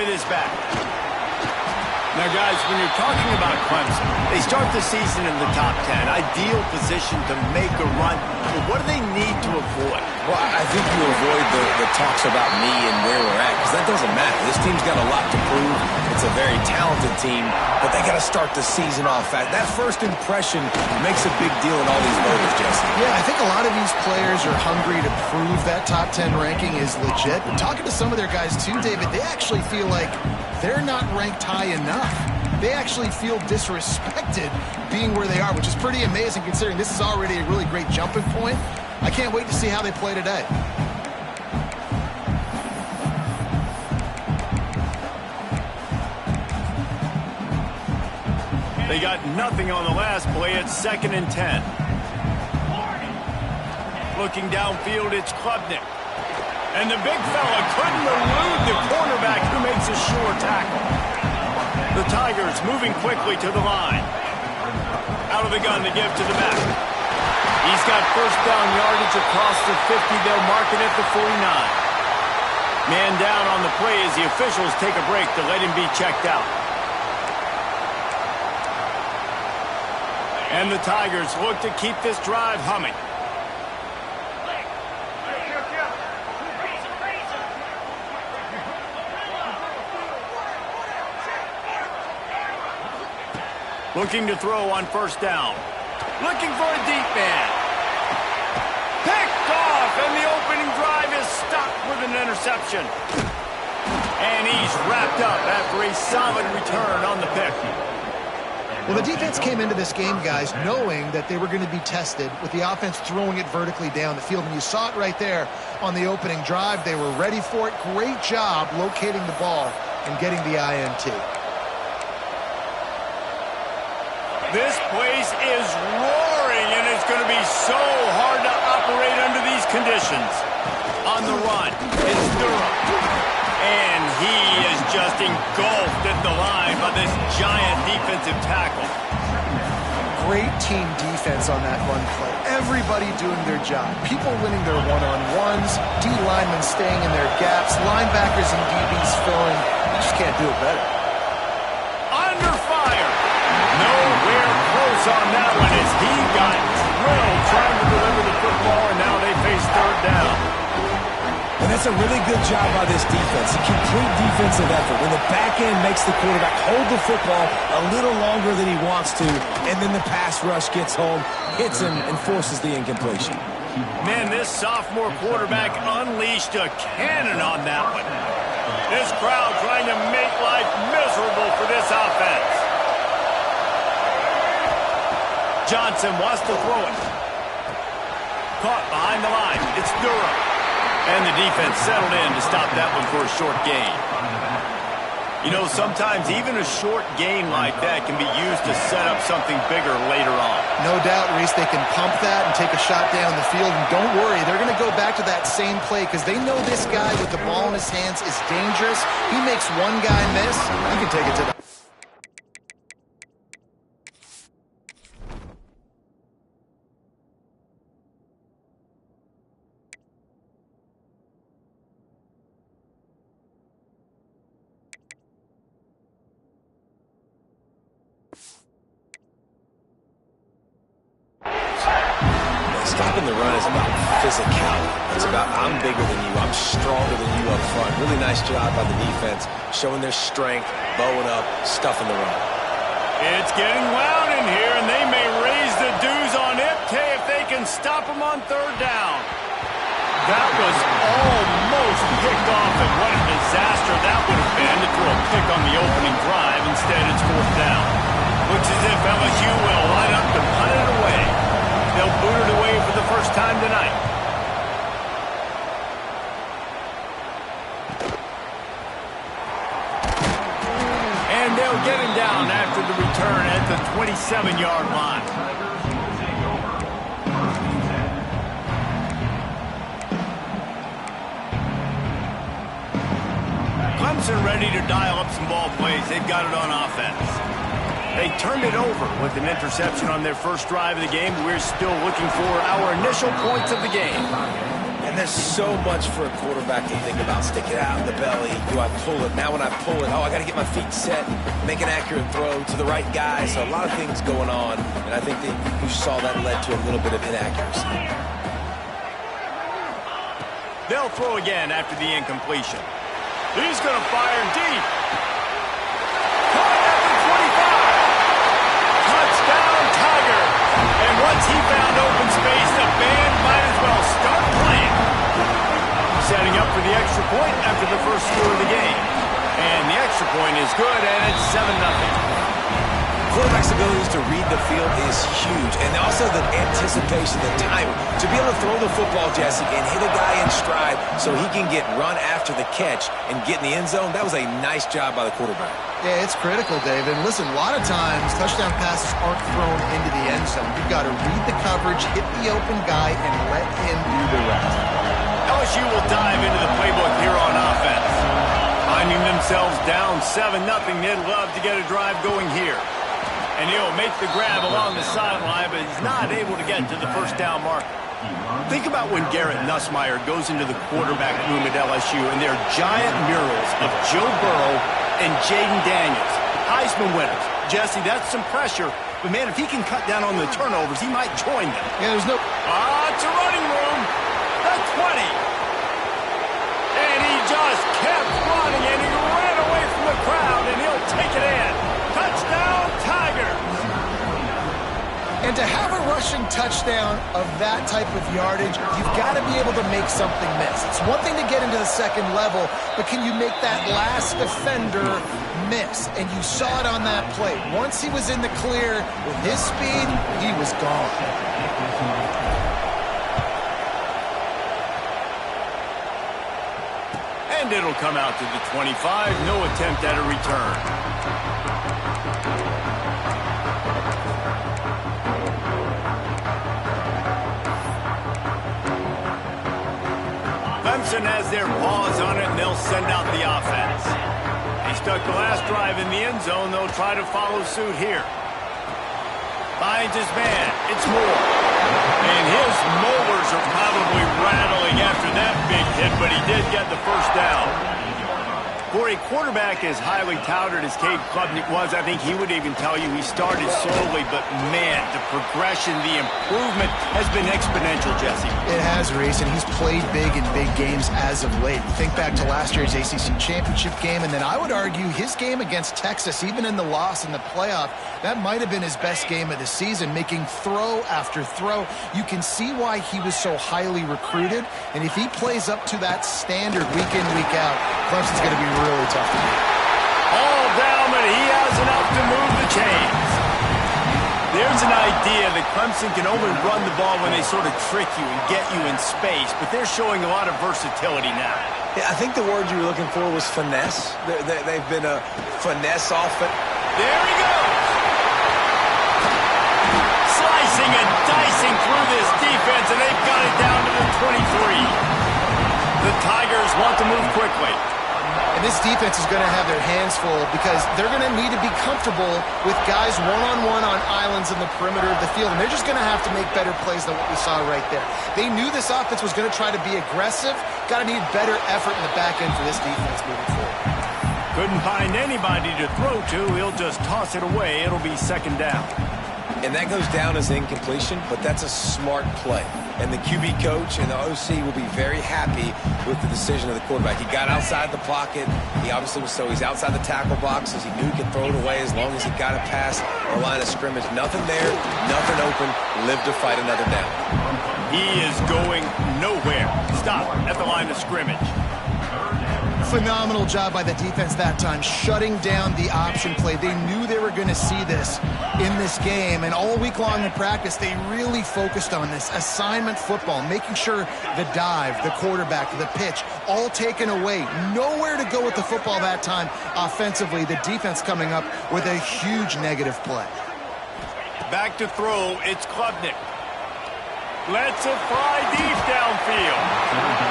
with his back. Now, guys, when you're talking about Clemson, they start the season in the top 10. Ideal position to make a run. But what do they need to avoid? Well, I think you avoid the talks about me and where we're at, because that doesn't matter. This team's got a lot to prove. It's a very talented team, but they got to start the season off fast. That first impression makes a big deal in all these voters, Jesse. Yeah, I think a lot of these players are hungry to prove that top 10 ranking is legit. But talking to some of their guys too, David, they actually feel like they're not ranked high enough. They actually feel disrespected being where they are, which is pretty amazing considering this is already a really great jumping point. I can't wait to see how they play today. They got nothing on the last play. It's 2nd and 10. Looking downfield, it's Klubnik. And the big fella couldn't elude the cornerback who makes a sure tackle. The Tigers moving quickly to the line. Out of the gun to give to the back. He's got first down yardage across the 50. They'll mark it at the 49. Man down on the play as the officials take a break to let him be checked out. And the Tigers look to keep this drive humming. Looking to throw on first down. Looking for a deep man. Picked off, and the opening drive is stopped with an interception. And he's wrapped up after a solid return on the pick. Well, the defense came into this game, guys, knowing that they were going to be tested with the offense throwing it vertically down the field. And you saw it right there on the opening drive. They were ready for it. Great job locating the ball and getting the INT. This place is roaring, and it's going to be so hard to operate under these conditions. On the run, it's Durham. And he is just engulfed at the line by this giant defensive tackle. Great team defense on that run play. Everybody doing their job. People winning their one-on-ones, D linemen staying in their gaps, linebackers and DBs filling. You just can't do it better. Under fire. Nowhere close on that one as he got drilled trying to deliver the football, and now they face third down. And that's a really good job by this defense. A complete defensive effort. When the back end makes the quarterback hold the football a little longer than he wants to, and then the pass rush gets home, hits him, and forces the incompletion. Man, this sophomore quarterback unleashed a cannon on that one. This crowd trying to make life miserable for this offense. Johnson wants to throw it. Caught behind the line. It's Durham. And the defense settled in to stop that one for a short gain. You know, sometimes even a short gain like that can be used to set up something bigger later on. No doubt, Reese, they can pump that and take a shot down the field. And don't worry, they're going to go back to that same play because they know this guy with the ball in his hands is dangerous. He makes one guy miss, he can take it to the... Stopping the run is about physicality. It's about I'm bigger than you, I'm stronger than you up front. Really nice job by the defense, showing their strength, bowing up, stuffing the run. It's getting loud in here, and they may raise the dues on Ipte if they can stop him on third down. That was almost picked off, and what a disaster that would have been to throw a pick on the opening drive. Instead, it's fourth down. Looks as if LSU will line up to punt it away. They'll boot it away for the first time tonight. And they'll get him down after the return at the 27-yard line. Clemson ready to dial up some ball plays. They've got it on offense. They turned it over with an interception on their first drive of the game. We're still looking for our initial points of the game. And And there's so much for a quarterback to think about. Stick it out in the belly. Do I pull it? Now when I pull it, I got to get my feet set, make an accurate throw to the right guy. So a lot of things going on, and I think that you saw that led to a little bit of inaccuracy. They'll throw again after the incompletion. He's going to fire deep. Caught at the 25. Touchdown, Tiger. And once he found open space, the band might as well start playing. Setting up for the extra point after the first score of the game. And the extra point is good, and it's 7-0. Quarterback's abilities to read the field is huge, and also the anticipation, the timing. To be able to throw the football, Jesse, and hit a guy in stride so he can get run after the catch and get in the end zone, that was a nice job by the quarterback. Yeah, it's critical, Dave. And listen, a lot of times touchdown passes aren't thrown into the end zone. You've got to read the coverage, hit the open guy, and let him do the rest. LSU will dive into the playbook here on offense. Finding themselves down 7-0, they'd love to get a drive going here. And he'll make the grab along the sideline, but he's not able to get to the first down marker. Think about when Garrett Nussmeier goes into the quarterback room at LSU, and there are giant murals of Joe Burrow and Jaden Daniels, Heisman winners. Jesse, that's some pressure, but man, if he can cut down on the turnovers, he might join them. Yeah, there's no... It's a running room. The 20. And he just kept running, and he ran away from the crowd, and he'll take it in. Touchdown, Tigers! And to have a rushing touchdown of that type of yardage, you've got to be able to make something miss. It's one thing to get into the second level, but can you make that last defender miss? And you saw it on that play. Once he was in the clear with his speed, he was gone. And it'll come out to the 25. No attempt at a return. Clemson has their paws on it, and they'll send out the offense. They stuck the last drive in the end zone. They'll try to follow suit here. Finds his man. It's Moore. And his molars are probably rattling after that big hit, but he did get the first down. For a quarterback as highly touted as Cade Klubnik was, I think he would even tell you he started slowly, but man, the progression, the improvement has been exponential, Jesse. It has, Reese, and he's played big in big games as of late. Think back to last year's ACC championship game, and then I would argue his game against Texas, even in the loss in the playoff, that might have been his best game of the season, making throw after throw. You can see why he was so highly recruited, and if he plays up to that standard week in, week out, Clemson's going to be really tough to beat. All down, but he has enough to move the chains. There's an idea that Clemson can only run the ball when they sort of trick you and get you in space, but they're showing a lot of versatility now. Yeah, I think the word you were looking for was finesse. They've been a finesse offense. There he goes. Slicing and dicing through this defense, and they've got it down to the 23. The Tigers want to move quickly. And this defense is going to have their hands full because they're going to need to be comfortable with guys one-on-one on islands in the perimeter of the field. And they're just going to have to make better plays than what we saw right there. They knew this offense was going to try to be aggressive. Got to need better effort in the back end for this defense moving forward. Couldn't find anybody to throw to. He'll just toss it away. It'll be second down. And that goes down as incompletion, but that's a smart play. And the QB coach and the OC will be very happy with the decision of the quarterback. He got outside the pocket. He obviously was he's outside the tackle boxes. He knew he could throw it away as long as he got it past the line of scrimmage. Nothing there, nothing open. Live to fight another down. He is going nowhere. Stop at the line of scrimmage. Phenomenal job by the defense that time, shutting down the option play. They knew they were going to see this in this game, and all week long in practice, they really focused on this assignment football, making sure the dive, the quarterback, the pitch, all taken away. Nowhere to go with the football that time offensively. The defense coming up with a huge negative play. Back to throw, it's Klubnik. Lets it fly deep downfield.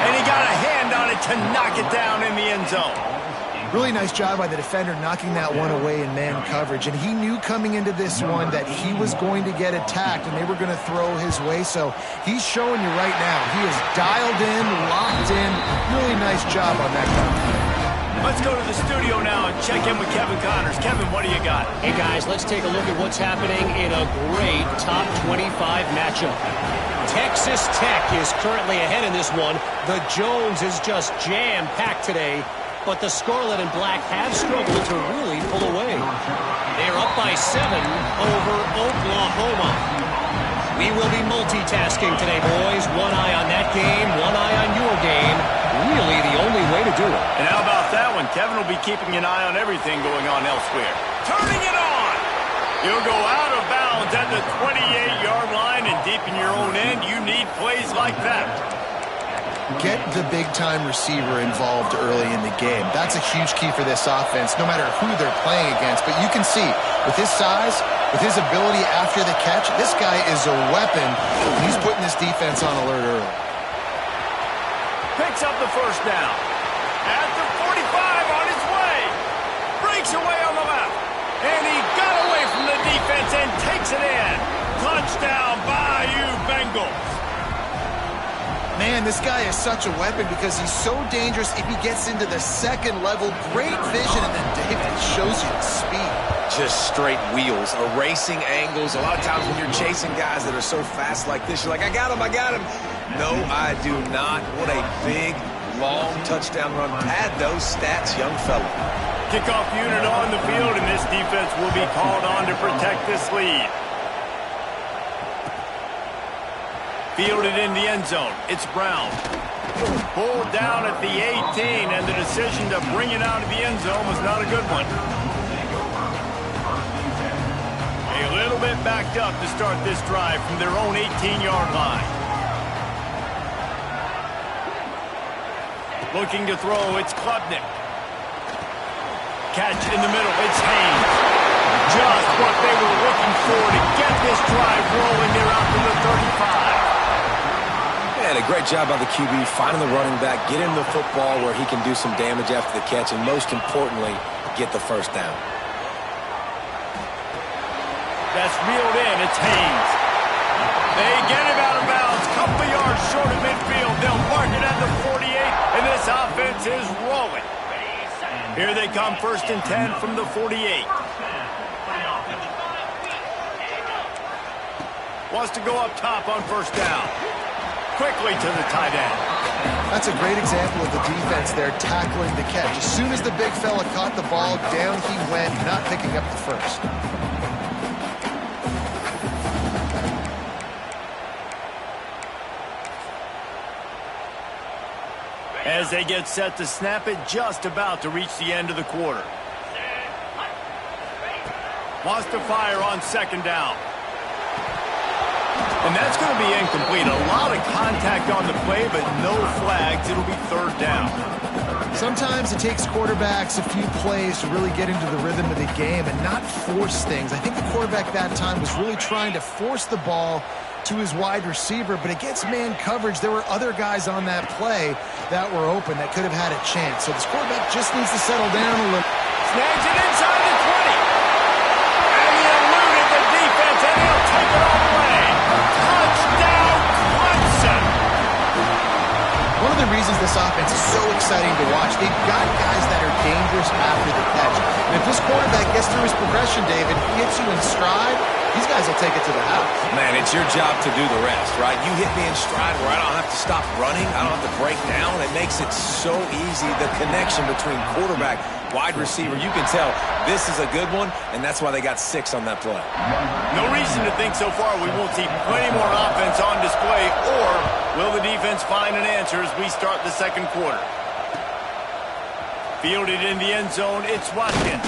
And he got a hand on it to knock it down in the end zone. Really nice job by the defender knocking that one away in man coverage. And he knew coming into this one that he was going to get attacked and they were going to throw his way. So he's showing you right now. He is dialed in, locked in. Really nice job on that guy. Let's go to the studio now and check in with Kevin Connors. Kevin, what do you got? Hey, guys, let's take a look at what's happening in a great top 25 matchup. Texas Tech is currently ahead in this one. The Jones is just jam-packed today, but the Scarlet and Black have struggled to really pull away. They're up by 7 over Oklahoma. We will be multitasking today, boys. One eye on that game, one eye on your game. Really the only way to do it. And how about that one? Kevin will be keeping an eye on everything going on elsewhere. Turning it on! You'll go out of bounds at the 28-yard line, and deep in your own end, you need plays like that. Get the big-time receiver involved early in the game. That's a huge key for this offense, no matter who they're playing against. But you can see, with his size, with his ability after the catch, this guy is a weapon. He's putting this defense on alert early. Picks up the first down. At the 45 on his way. Breaks away on the left. And he got away from the defense and takes it in. Touchdown, Bayou Bengals. Man, this guy is such a weapon because he's so dangerous if he gets into the second level. Great vision, and then David shows you the speed. Just straight wheels, erasing angles. A lot of times when you're chasing guys that are so fast like this, you're like, I got him, I got him. No, I do not. What a big, long touchdown run. Pad those stats, young fella. Kickoff unit on the field, and this defense will be called on to protect this lead. Fielded in the end zone. It's Brown. Pulled down at the 18, and the decision to bring it out of the end zone was not a good one. A little bit backed up to start this drive from their own 18-yard line. Looking to throw, it's Klubnik. Catch in the middle, it's Haynes. Just what they were looking for to get this drive rolling. They're out to the 35. And a great job by the QB, finding the running back, get him the football where he can do some damage after the catch, and most importantly, get the first down. That's reeled in, it's Haynes. They get him out of bounds, couple yards short of midfield. They'll mark it at the 48, and this offense is rolling. Here they come, 1st and 10 from the 48. Wants to go up top on 1st down. Quickly to the tight end. That's a great example of the defense there tackling the catch. As soon as the big fella caught the ball, down he went, not picking up the first. As they get set to snap it, just about to reach the end of the quarter. Wants to fire on 2nd down. And that's going to be incomplete. A lot of contact on the play, but no flags. It'll be 3rd down. Sometimes it takes quarterbacks a few plays to really get into the rhythm of the game and not force things. I think the quarterback that time was really trying to force the ball to his wide receiver, but against man coverage, there were other guys on that play that were open that could have had a chance. So this quarterback just needs to settle down a little. Snags it inside the 20. And he eluded the defense, and he'll take it all the way. Touchdown, Clemson. One of the reasons this offense is so exciting to watch, they've got guys that are dangerous after the catch. And if this quarterback gets through his progression, David, he hits you in stride, these guys will take it to the house. Man, it's your job to do the rest, right? You hit me in stride where I don't have to stop running. I don't have to break down. It makes it so easy. The connection between quarterback, wide receiver, you can tell this is a good one, and that's why they got 6 on that play. No reason to think so far we won't see plenty more offense on display, or will the defense find an answer as we start the 2nd quarter? Fielded in the end zone, it's Watkins.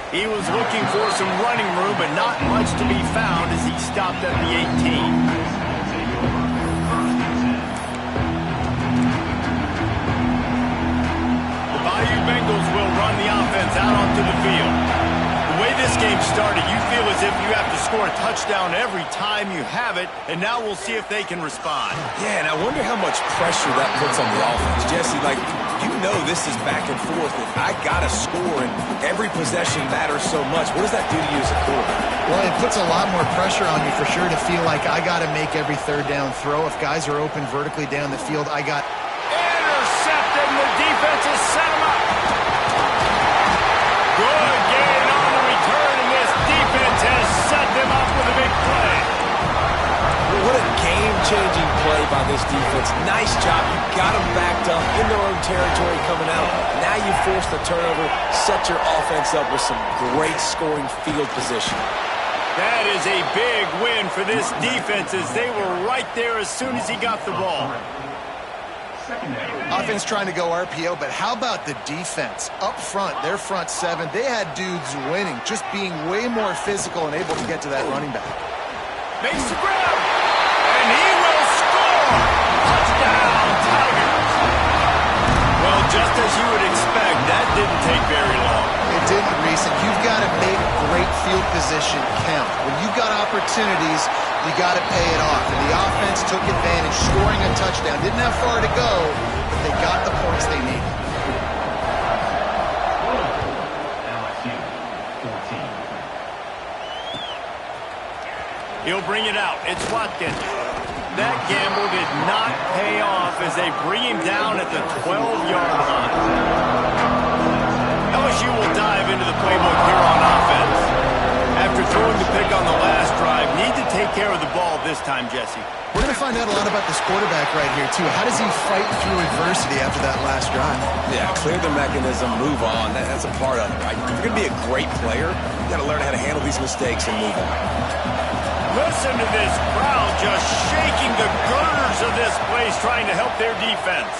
He was looking for some running room, but not much to be found as he stopped at the 18. The Bayou Bengals will run the offense out onto the field. The way this game started, you feel as if you have to score a touchdown every time you have it, and now we'll see if they can respond. Yeah, and I wonder how much pressure that puts on the offense. Jesse, like, you know this is back and forth. If I got to score and every possession matters so much, what does that do to you as a quarterback? Well, it puts a lot more pressure on you for sure to feel like I got to make every third down throw. If guys are open vertically down the field, I got... Intercepted, and the defense has set him up. Good gain on the return, and this defense has set them up with a big play. What a game-changing play by this defense. Nice job. You got them backed up in their own territory coming out. Now you force the turnover, set your offense up with some great scoring field position. That is a big win for this defense as they were right there as soon as he got the ball. Offense trying to go RPO, but how about the defense? Up front, their front seven, they had dudes winning, just being way more physical and able to get to that running back. Makes the grab, and he will score! Touchdown, Tigers! Well, just as you would expect, that didn't take very long. It didn't, Reese, and you've got to make great field position count. When you've got opportunities, you got to pay it off. And the offense took advantage, scoring a touchdown. Didn't have far to go, but they got the points they needed. He'll bring it out. It's Watkins. That gamble did not pay off as they bring him down at the 12-yard line. LSU will dive into the playbook here on offense. After throwing the pick on the last drive, need to take care of the ball this time, Jesse. We're going to find out a lot about this quarterback right here, too. How does he fight through adversity after that last drive? Yeah, clear the mechanism, move on. That's a part of it, right? If you're going to be a great player, you got to learn how to handle these mistakes and move on. Listen to this crowd just shaking the girders of this place, trying to help their defense.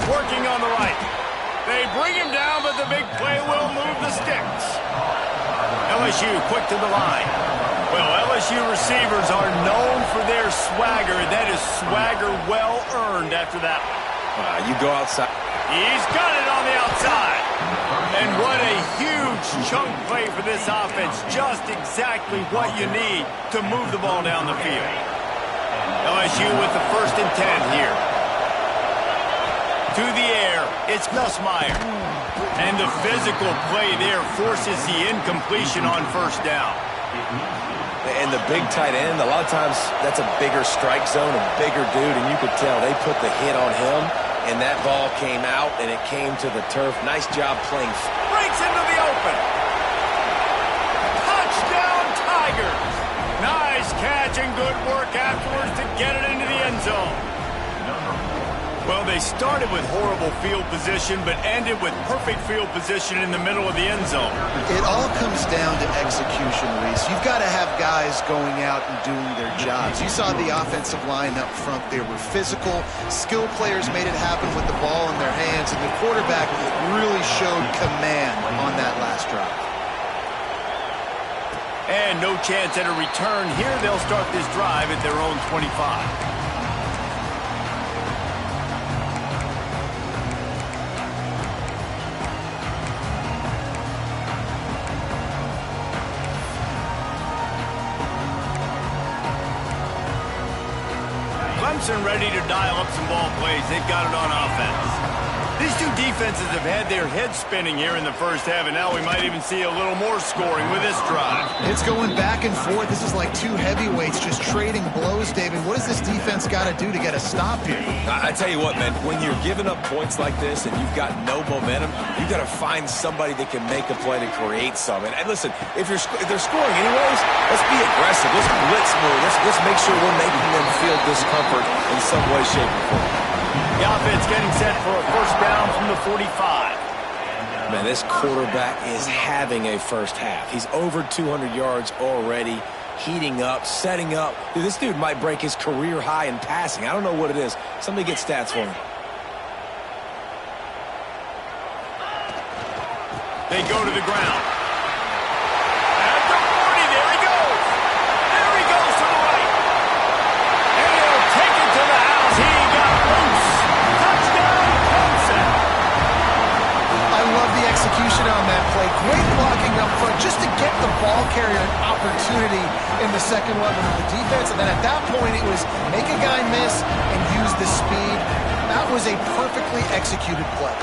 Working on the right. They bring him down, but the big play will move the sticks. LSU quick to the line. Well, LSU receivers are known for their swagger. That is swagger well earned after that. You go outside. He's got it on the outside. And what a huge chunk play for this offense. Just exactly what you need to move the ball down the field. LSU with the 1st and 10 here. To the air, it's Nussmeier. And the physical play there forces the incompletion on 1st down. And the big tight end, a lot of times that's a bigger strike zone, a bigger dude, and you could tell they put the hit on him, and that ball came out, and it came to the turf. Nice job playing. Breaks into the open. Touchdown, Tigers. Nice catch and good work afterwards to get it into the end zone. Well, they started with horrible field position, but ended with perfect field position in the middle of the end zone. It all comes down to execution, Reese. You've got to have guys going out and doing their jobs. You saw the offensive line up front. They were physical. Skill players made it happen with the ball in their hands, and the quarterback really showed command on that last drive. And no chance at a return here. They'll start this drive at their own 25. Clemson ready to dial up some ball plays. They've got it on offense. These two defenses have had their heads spinning here in the 1st half, and now we might even see a little more scoring with this drive. It's going back and forth. This is like two heavyweights just trading blows, David. What does this defense got to do to get a stop here? I tell you what, man, when you're giving up points like this and you've got no momentum, you've got to find somebody that can make a play to create some. And listen, if they're scoring anyways, let's be aggressive. Let's blitz more. Let's make sure we're making them feel discomfort in some way, shape, or form. The offense getting set for a 1st down from the 45. Man, this quarterback is having a 1st half. He's over 200 yards already, heating up, setting up. Dude, this dude might break his career high in passing. I don't know what it is. Somebody get stats for me. They go to the ground. At the 40, there he goes. There he goes to the right. And he'll take it to the house. He got loose. Touchdown, Clemson. I love the execution on that play. Great blocking up front just to get the ball carrier an opportunity in the second level of the defense, and then at that point it was make a guy miss and use the speed. That was a perfectly executed play.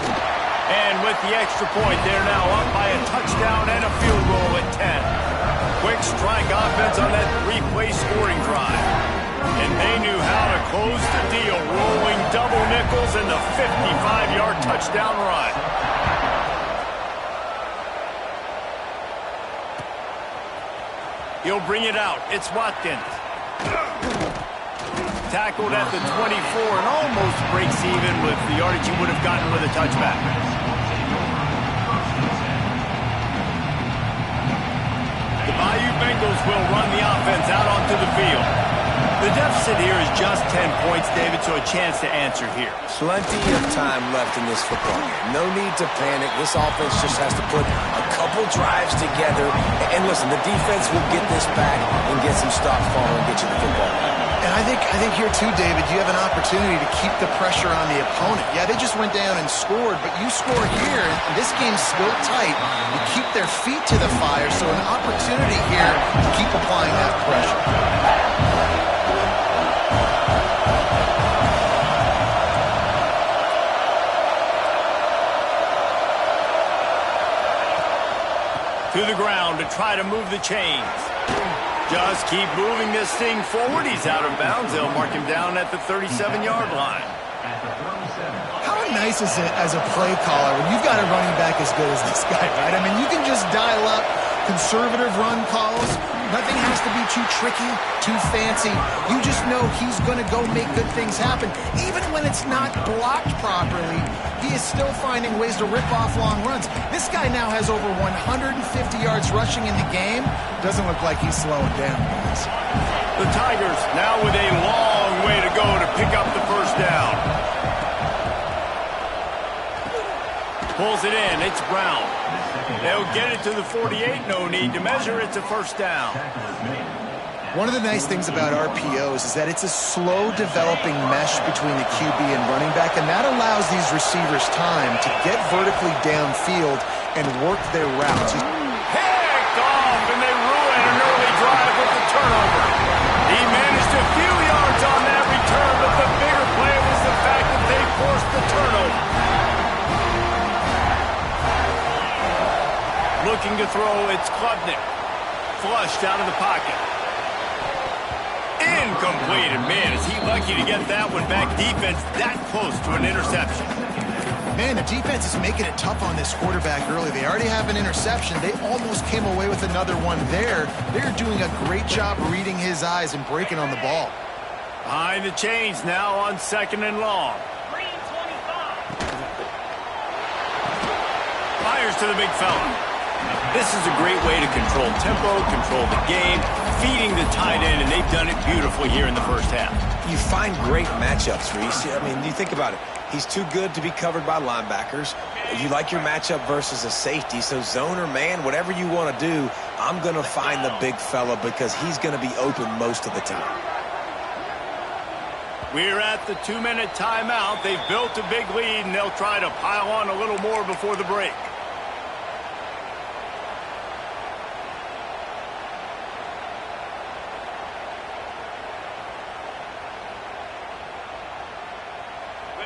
And with the extra point, they're now up by a touchdown and a field goal at 10. Quick strike offense on that three-play scoring drive. And they knew how to close the deal, rolling double nickels and the 55-yard touchdown run. He'll bring it out. It's Watkins. Tackled at the 24 and almost breaks even with the yardage he would have gotten with a touchback. The Bayou Bengals will run the offense out onto the field. The deficit here is just 10 points, David, so a chance to answer here. Plenty of time left in this football game. No need to panic. This offense just has to put a couple drives together. And listen, the defense will get this back and get some stops following and get you the football. And I think here too, David, you have an opportunity to keep the pressure on the opponent. Yeah, they just went down and scored, but you score here, and this game's still tight. You keep their feet to the fire, so an opportunity here to keep applying that pressure. To the ground to try to move the chains. Just keep moving this thing forward. He's out of bounds. They'll mark him down at the 37-yard line. How nice is it as a play caller when you've got a running back as good as this guy, right? I mean, you can just dial up conservative run calls. Nothing has to be too tricky, too fancy. You just know he's going to go make good things happen. Even when it's not blocked properly, he is still finding ways to rip off long runs. This guy now has over 150 yards rushing in the game. Doesn't look like he's slowing down, guys. The Tigers now with a long way to go to pick up the first down. Pulls it in. It's Brown. They'll get it to the 48. No need to measure. It's a first down. One of the nice things about RPOs is that it's a slow developing mesh between the QB and running back, and that allows these receivers time to get vertically downfield and work their routes. Picked off, and they ruin an early drive with the turnover. He managed a few yards on that return, but the bigger play was the fact that they forced the turnover. Looking to throw, it's Klubnik. Flushed out of the pocket. Incomplete, and man, is he lucky to get that one back. Defense that close to an interception. Man, the defense is making it tough on this quarterback early. They already have an interception. They almost came away with another one there. They're doing a great job reading his eyes and breaking on the ball. Behind the chains now on second and long. Fires to the big fella. This is a great way to control tempo, control the game, feeding the tight end, and they've done it beautifully here in the first half. You find great matchups, Reese. I mean, you think about it. He's too good to be covered by linebackers. You like your matchup versus a safety, so zone or man, whatever you want to do, I'm going to find the big fella because he's going to be open most of the time. We're at the 2-minute timeout. They've built a big lead, and they'll try to pile on a little more before the break.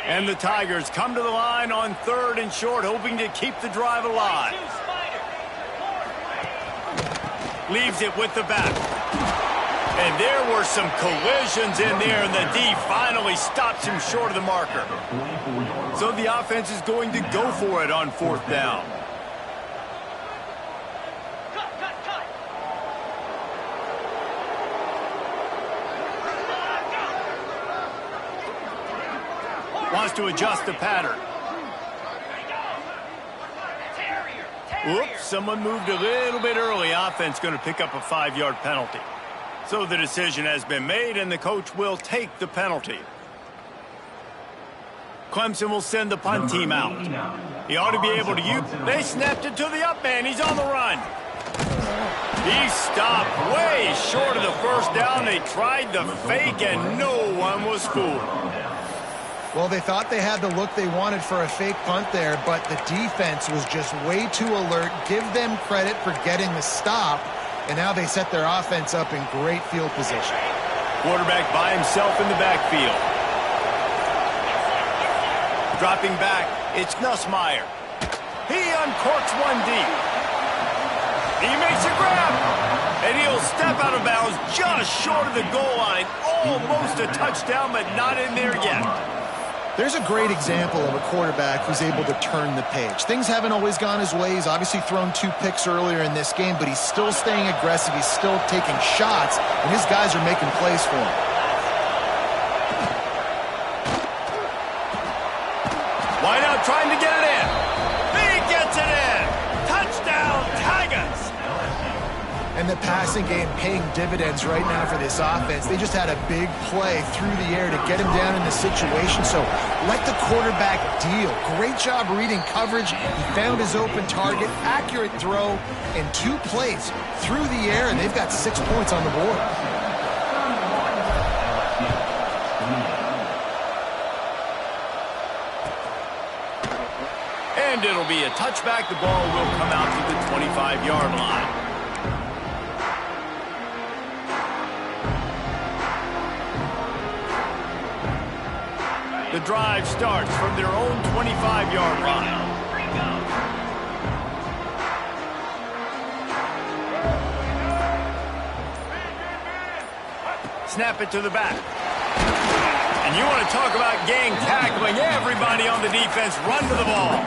And the Tigers come to the line on third and short, hoping to keep the drive alive. Leaves it with the back. And there were some collisions in there, and the D finally stops him short of the marker. So the offense is going to go for it on fourth down. Wants to adjust the pattern. Oops, someone moved a little bit early. Offense going to pick up a 5-yard penalty. So the decision has been made, and the coach will take the penalty. Clemson will send the punt team out. He ought to be able to use. They snapped it to the up man. He's on the run. He stopped way short of the first down. They tried the fake, and no one was fooled. Well, they thought they had the look they wanted for a fake punt there, but the defense was just way too alert. Give them credit for getting the stop, and now they set their offense up in great field position. Quarterback by himself in the backfield. Dropping back, it's Nussmeier. He uncorks one deep. He makes a grab, and he'll step out of bounds just short of the goal line. Almost a touchdown, but not in there yet. There's a great example of a quarterback who's able to turn the page. Things haven't always gone his way. He's obviously thrown 2 picks earlier in this game, but he's still staying aggressive. He's still taking shots, and his guys are making plays for him. Wide out trying to get it in. He gets it in. Touchdown, Tigers. And the passing game paying dividends right now for this offense. They just had a big play through the air to get him down in the situation. So let the quarterback deal. Great job reading coverage. He found his open target, accurate throw, and 2 plays through the air, and they've got 6 points on the board. And it'll be a touchback. The ball will come out to the 25-yard line. The drive starts from their own 25-yard line. Snap it to the back. And you want to talk about gang tackling. Everybody on the defense run to the ball.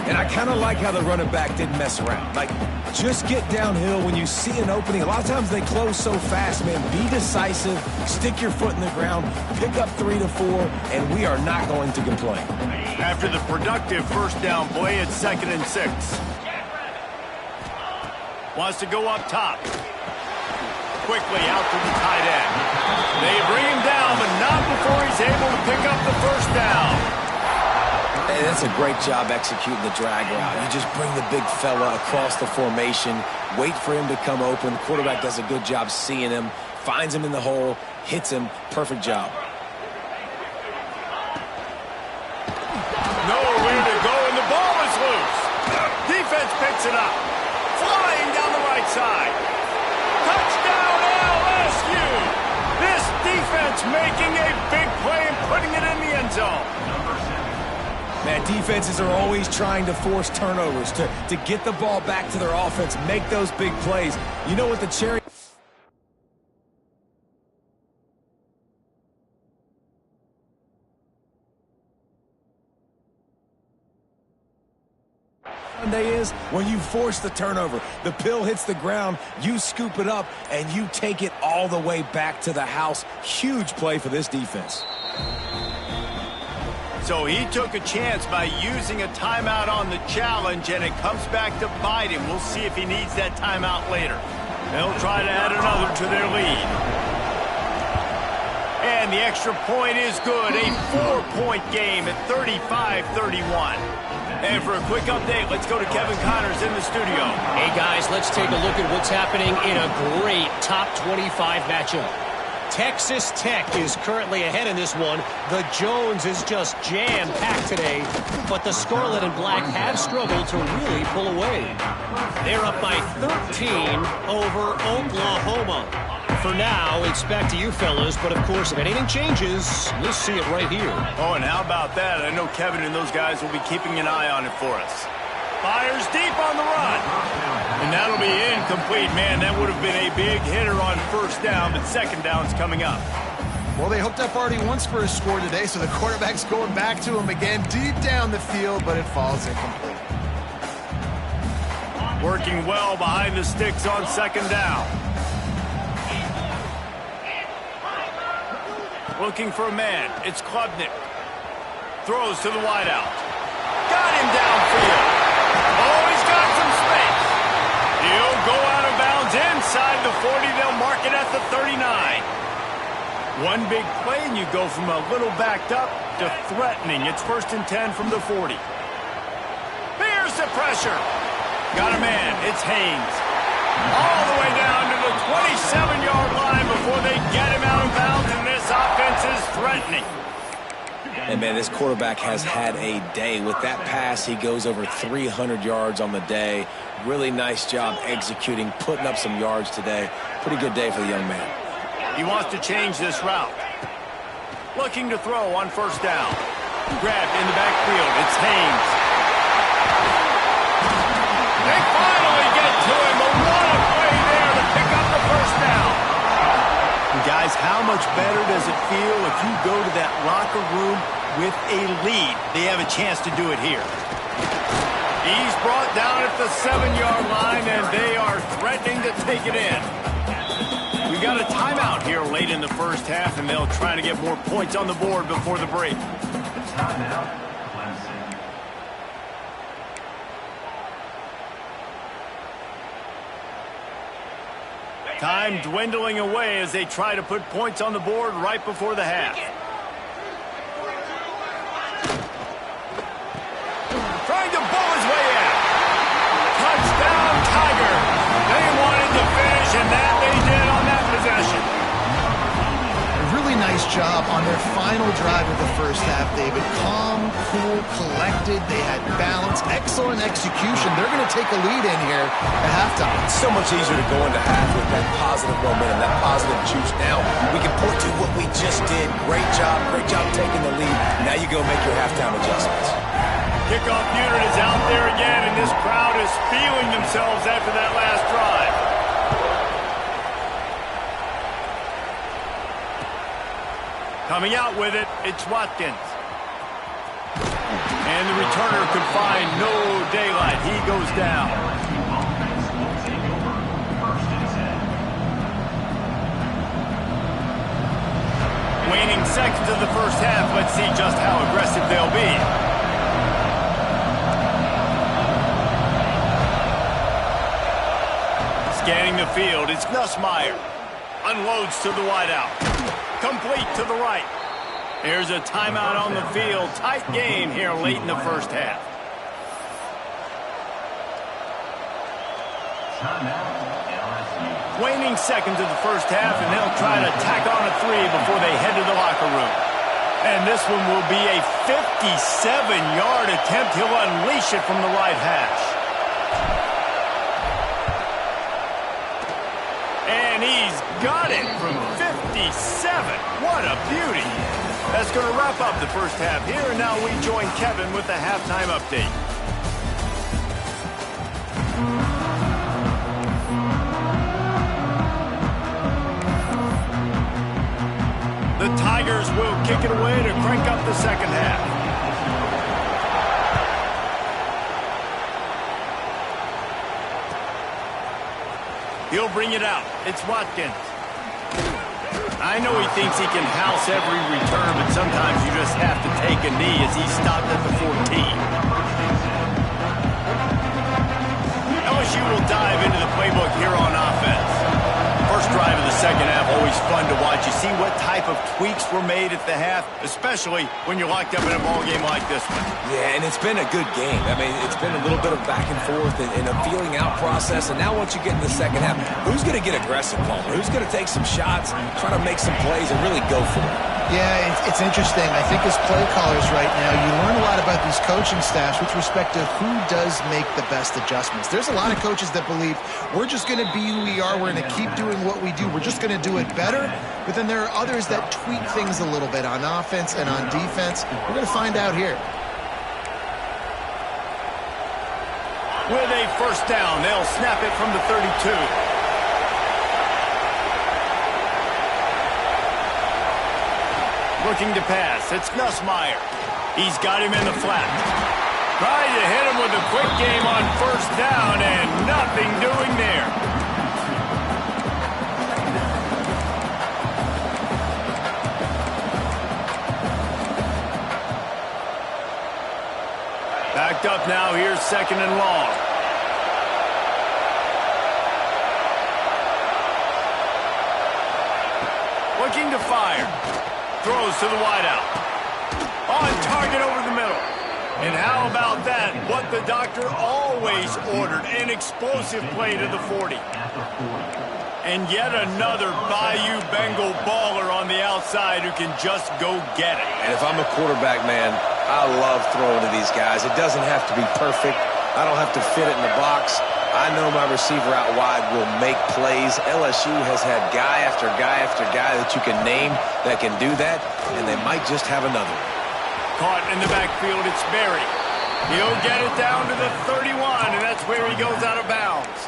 And I kind of like how the running back didn't mess around. Like, just get downhill when you see an opening. A lot of times they close so fast, man. Be decisive, stick your foot in the ground, pick up 3 to 4, and we are not going to complain. After the productive first down play, it's 2nd and 6. Wants to go up top. Quickly out to the tight end. They bring him down, but not before he's able to pick up the first down. Hey, that's a great job executing the drag route. You just bring the big fella across the formation, wait for him to come open. The quarterback does a good job seeing him, finds him in the hole, hits him. Perfect job. Nowhere to go, and the ball is loose. Defense picks it up. Flying down the right side. Touchdown, LSU! This defense making a big play and putting it in the end zone. Man, defenses are always trying to force turnovers, to get the ball back to their offense, make those big plays. You know what the cherry... Sunday is when you force the turnover. The pill hits the ground, you scoop it up, and you take it all the way back to the house. Huge play for this defense. So he took a chance by using a timeout on the challenge, and it comes back to bite him. We'll see if he needs that timeout later. They'll try to add another to their lead. And the extra point is good. A 4-point game at 35-31. And for a quick update, let's go to Kevin Connors in the studio. Hey, guys, let's take a look at what's happening in a great top 25 matchup. Texas Tech is currently ahead in this one. The Jones is just jam-packed today, but the Scarlet and Black have struggled to really pull away. They're up by 13 over Oklahoma. For now, it's back to you fellas, but of course, if anything changes, you'll see it right here. Oh, and how about that? I know Kevin and those guys will be keeping an eye on it for us. Fires deep on the run. And that'll be incomplete. Man, that would have been a big hitter on first down, but second down's coming up. Well, they hooked up already once for a score today, so the quarterback's going back to him again deep down the field, but it falls incomplete. Working well behind the sticks on second down. Looking for a man. It's Klubnik. Throws to the wideout. Got him downfield. Oh, he's got some space. He'll go out of bounds inside the 40. They'll mark it at the 39. One big play, and you go from a little backed up to threatening. It's 1st and 10 from the 40. Here's the pressure. Got a man. It's Haynes. All the way down to the 27-yard line before they get him out of bounds, and this offense is threatening. And, man, this quarterback has had a day. With that pass, he goes over 300 yards on the day. Really nice job executing, putting up some yards today. Pretty good day for the young man. He wants to change this route. Looking to throw on first down. Grabbed in the backfield. It's Haynes. They finally get to him. But what a play there to pick up the first down. And guys, how much better does it feel if you go to that locker room with a lead? They have a chance to do it here. He's brought down at the 7-yard line, and they are threatening to take it in. We got a timeout here late in the first half, and they'll try to get more points on the board before the break. Timeout, Clemson. Time dwindling away as they try to put points on the board right before the half. Trying to bull his way out. Touchdown, Tiger. They wanted to finish, and that they did on that possession. A really nice job on their final drive of the first half, David. Calm, cool, collected. They had balance, excellent execution. They're going to take a lead in here at halftime. It's so much easier to go into half with that positive momentum, that positive juice. Now we can point to what we just did. Great job taking the lead. Now you go make your halftime adjustments. Kickoff unit is out there again, and this crowd is feeling themselves after that last drive. Coming out with it, it's Watkins. And the returner could find no daylight. He goes down. Waning seconds of the first half. Let's see just how aggressive they'll be. Scanning the field, it's Nussmeier. Unloads to the wideout. Complete to the right. There's a timeout on the field. Tight game here late in the first half. Waning seconds of the first half, and they'll try to tack on a 3 before they head to the locker room. And this one will be a 57-yard attempt. He'll unleash it from the right hash. And he's got it from 57. What a beauty. That's going to wrap up the first half here. And now we join Kevin with the halftime update. The Tigers will kick it away to crank up the second half. He'll bring it out. It's Watkins. I know he thinks he can house every return, but sometimes you just have to take a knee as he stopped at the 14. LSU will dive into the playbook here on offense. First drive of the second half, always fun to watch. You see what type of tweaks were made at the half, especially when you're locked up in a ball game like this one. Yeah, and it's been a good game. I mean, it's been a little bit of back and forth and a feeling out process. And now once you get in the second half, who's going to get aggressive, Palmer? Who's going to take some shots, try to make some plays, and really go for it? Yeah, it's interesting. I think as play callers right now, you learn a lot about these coaching staffs with respect to who does make the best adjustments. There's a lot of coaches that believe we're just going to be who we are. We're going to keep doing what we do. We're just going to do it better. But then there are others that tweak things a little bit on offense and on defense. We're going to find out here. With a first down, they'll snap it from the 32. Looking to pass. It's Nussmeier. He's got him in the flat. Trying to hit him with a quick game on first down, and nothing doing there. Backed up now. Here's second and long. Looking to fire. Throws to the wideout. On target over the middle. And how about that? What the doctor always ordered, an explosive play to the 40. And yet another Bayou Bengal baller on the outside who can just go get it. And if I'm a quarterback, man, I love throwing to these guys. It doesn't have to be perfect. I don't have to fit it in the box. I know my receiver out wide will make plays. LSU has had guy after guy after guy that you can name that can do that, and they might just have another one. Caught in the backfield, it's Berry. He'll get it down to the 31, and that's where he goes out of bounds.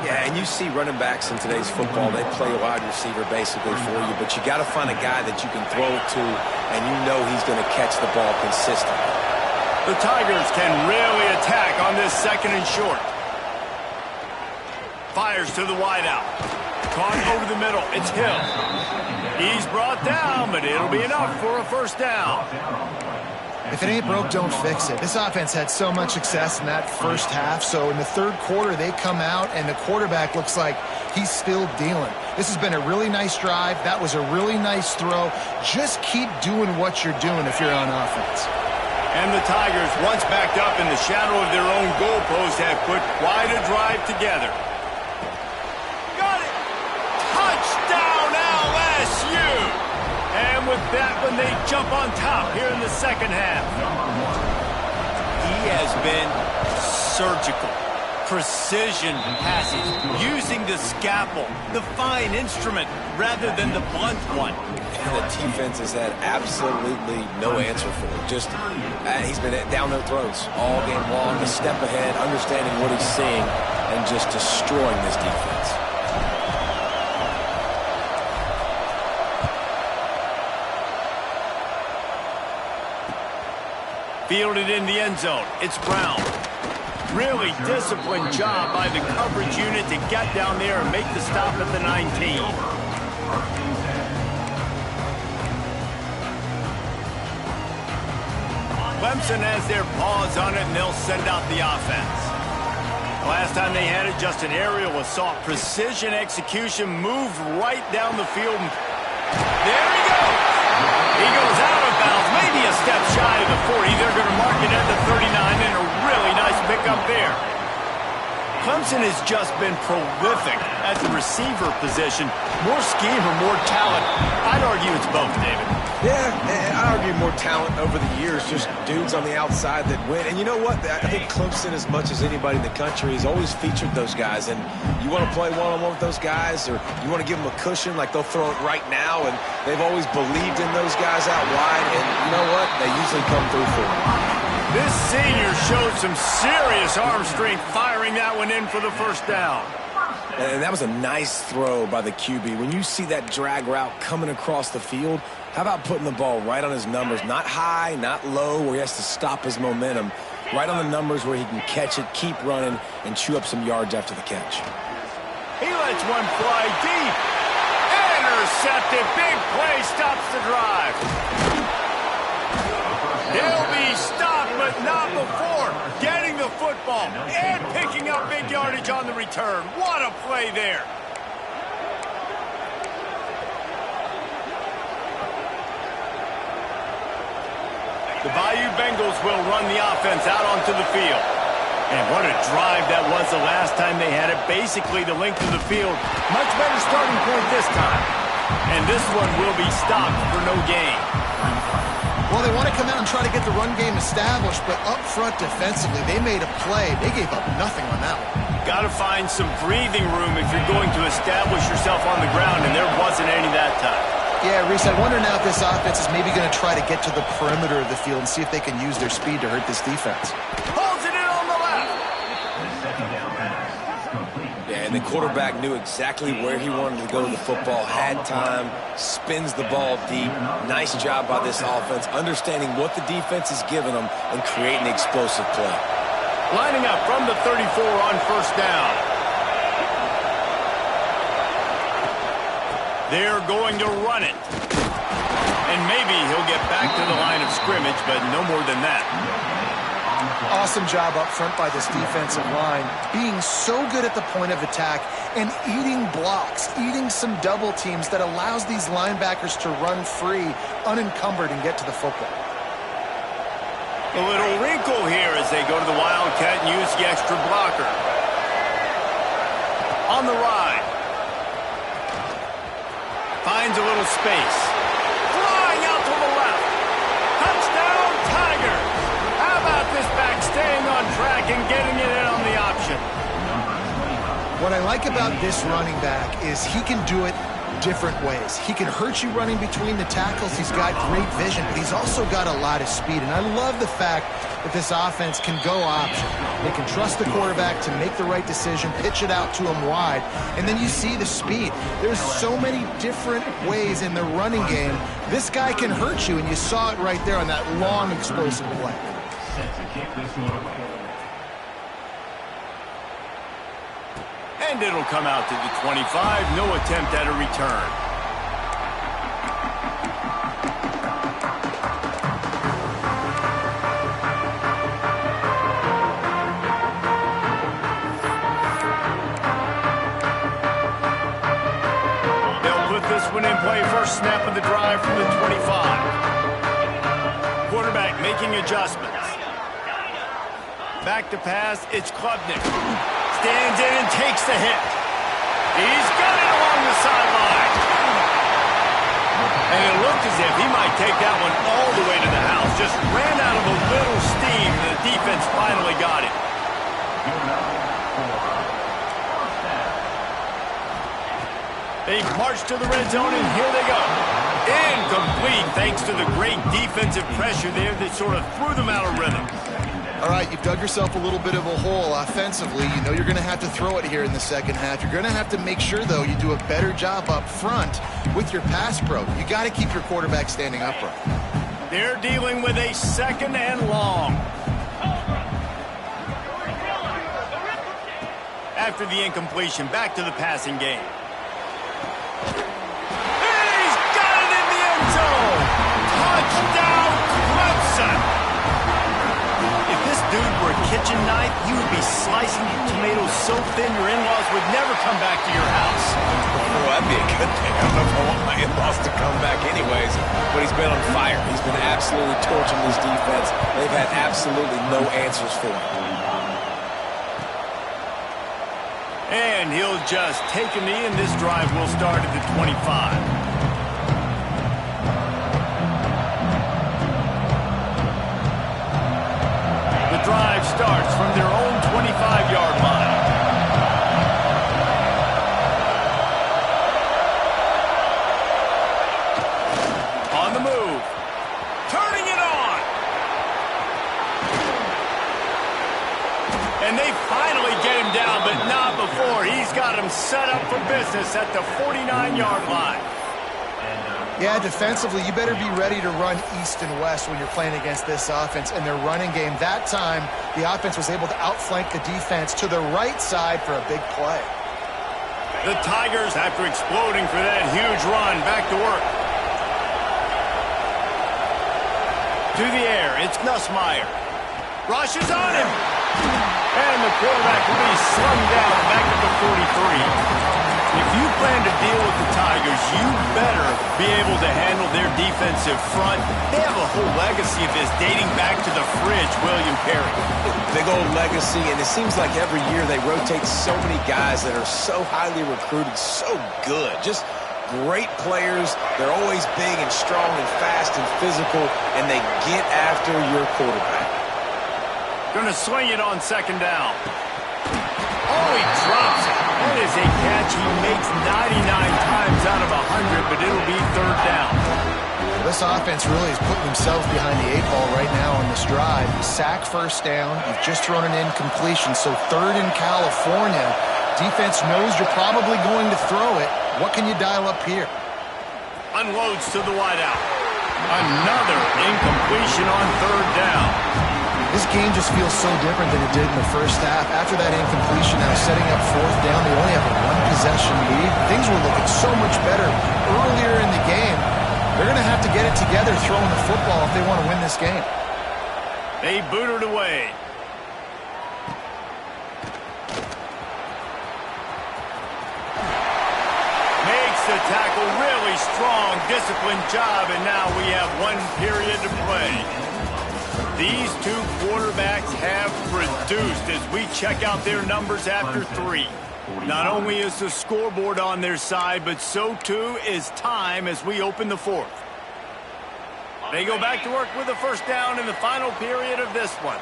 Yeah, and you see running backs in today's football, they play a wide receiver basically for you, but you got to find a guy that you can throw it to, and you know he's going to catch the ball consistently. The Tigers can really attack on this 2nd and short. Fires to the wideout. Caught over the middle, it's Hill. He's brought down, but it'll be enough for a first down. If it ain't broke, don't fix it. This offense had so much success in that first half, so in the 3rd quarter, they come out, and the quarterback looks like he's still dealing. This has been a really nice drive. That was a really nice throw. Just keep doing what you're doing if you're on offense. And the Tigers, once backed up in the shadow of their own goalpost, have put quite a drive together. Got it! Touchdown, LSU! And with that one, they jump on top here in the 2nd half. He has been surgical. Precision passes, using the scalpel, the fine instrument, rather than the blunt one. And the defense has had absolutely no answer for it. Just, he's been down their throats all game long, a step ahead, understanding what he's seeing, and just destroying this defense. Fielded in the end zone, it's Brown. Really disciplined job by the coverage unit to get down there and make the stop at the 19. Clemson has their paws on it, and they'll send out the offense. Last time they had it, just an aerial assault. Precision execution, moved right down the field. There he goes. He goes out of bounds, maybe a step shy of the 40. They're going to mark it at the 39, and a really nice pickup there. Clemson has just been prolific at the receiver position. More scheme or more talent? I'd argue it's both, David. Yeah, I argue more talent over the years, just dudes on the outside that win. And you know what? I think Clemson, as much as anybody in the country, has always featured those guys. And you want to play one-on-one with those guys, or you want to give them a cushion like they'll throw it right now, and they've always believed in those guys out wide. And you know what? They usually come through for them. This senior showed some serious arm strength, firing that one in for the first down. And that was a nice throw by the QB. When you see that drag route coming across the field, how about putting the ball right on his numbers? Not high, not low, where he has to stop his momentum. Right on the numbers where he can catch it, keep running, and chew up some yards after the catch. He lets one fly deep. Intercepted. Big play stops the drive. He'll be stopped, but not before getting the football and picking up big yardage on the return. What a play there. The Bayou Bengals will run the offense out onto the field. And what a drive that was the last time they had it. Basically the length of the field. Much better starting point this time. And this one will be stopped for no gain. Well, they want to come out and try to get the run game established, but up front defensively, they made a play. They gave up nothing on that one. Got to find some breathing room if you're going to establish yourself on the ground, and there wasn't any that time. Yeah, Reese, I wonder now if this offense is maybe going to try to get to the perimeter of the field and see if they can use their speed to hurt this defense. Holds it in on the left. Yeah, and the quarterback knew exactly where he wanted to go with the football, had time, spins the ball deep. Nice job by this offense, understanding what the defense is giving them and creating an explosive play. Lining up from the 34 on first down. They're going to run it. And maybe he'll get back to the line of scrimmage, but no more than that. Awesome job up front by this defensive line, being so good at the point of attack and eating blocks, eating some double teams that allows these linebackers to run free, unencumbered, and get to the football. A little wrinkle here as they go to the Wildcat and use the extra blocker. On the ride. Finds a little space. Flying out to the left. Touchdown, Tigers. How about this back staying on track and getting it in on the option? What I like about this running back is he can do it different ways. He can hurt you running between the tackles. He's got great vision, but he's also got a lot of speed. And I love the fact that this offense can go option. They can trust the quarterback to make the right decision, pitch it out to him wide, and then you see the speed. There's so many different ways in the running game. This guy can hurt you, and you saw it right there on that long, explosive play. Set to kick this one away. And it'll come out to the 25. No attempt at a return. They'll put this one in play. First snap of the drive from the 25. Quarterback making adjustments. Back to pass. It's Klubnik. Stands in and takes the hit. He's got it along the sideline. And it looked as if he might take that one all the way to the house. Just ran out of a little steam. The defense finally got it. They march to the red zone, and here they go. Incomplete, thanks to the great defensive pressure there that sort of threw them out of rhythm. All right, you've dug yourself a little bit of a hole offensively. You know you're going to have to throw it here in the second half. You're going to have to make sure, though, you do a better job up front with your pass pro. You got to keep your quarterback standing upright. They're dealing with a second and long. After the incompletion, back to the passing game. He's got it in the end zone! Touchdown, Clemson! If this dude were a kitchen knife, you would be slicing your tomatoes so thin your in-laws would never come back to your house. Well, that'd be a good thing. I don't know if I want my in-laws to come back anyways, but he's been on fire. He's been absolutely torching this defense. They've had absolutely no answers for him. And he'll just take a knee, and this drive will start at the 25. The drive starts from their own 25-yard line. On the move. Turning it on. And they finally get him down, but not before. He's got him set up for business at the 49-yard line. Yeah, defensively, you better be ready to run east and west when you're playing against this offense and their running game. That time, the offense was able to outflank the defense to the right side for a big play. The Tigers, after exploding for that huge run, back to work. To the air, it's Nussmeier. Rushes on him. And the quarterback will be slung down back at the 43. If you plan to deal with the Tigers, you better be able to handle their defensive front. They have a whole legacy of this dating back to the fridge, William Perry. Big old legacy, and it seems like every year they rotate so many guys that are so highly recruited, so good. Just great players. They're always big and strong and fast and physical, and they get after your quarterback. Gonna swing it on second down. Oh, he drops it. That is a catch he makes 99 times out of 100, but it'll be third down. This offense really is putting themselves behind the 8 ball right now on this drive. Sack first down. You've just thrown an incompletion, so third in California. Defense knows you're probably going to throw it. What can you dial up here? Unloads to the wideout. Another incompletion on third down. This game just feels so different than it did in the first half. After that incompletion, now setting up fourth down, they only have a one-possession lead. Things were looking so much better earlier in the game. They're going to have to get it together throwing the football if they want to win this game. They boot it away. Makes the tackle really strong, disciplined job, and now we have one period to play. These two quarterbacks have produced as we check out their numbers after 3. Not only is the scoreboard on their side, but so too is time as we open the 4th. They go back to work with a first down in the final period of this one.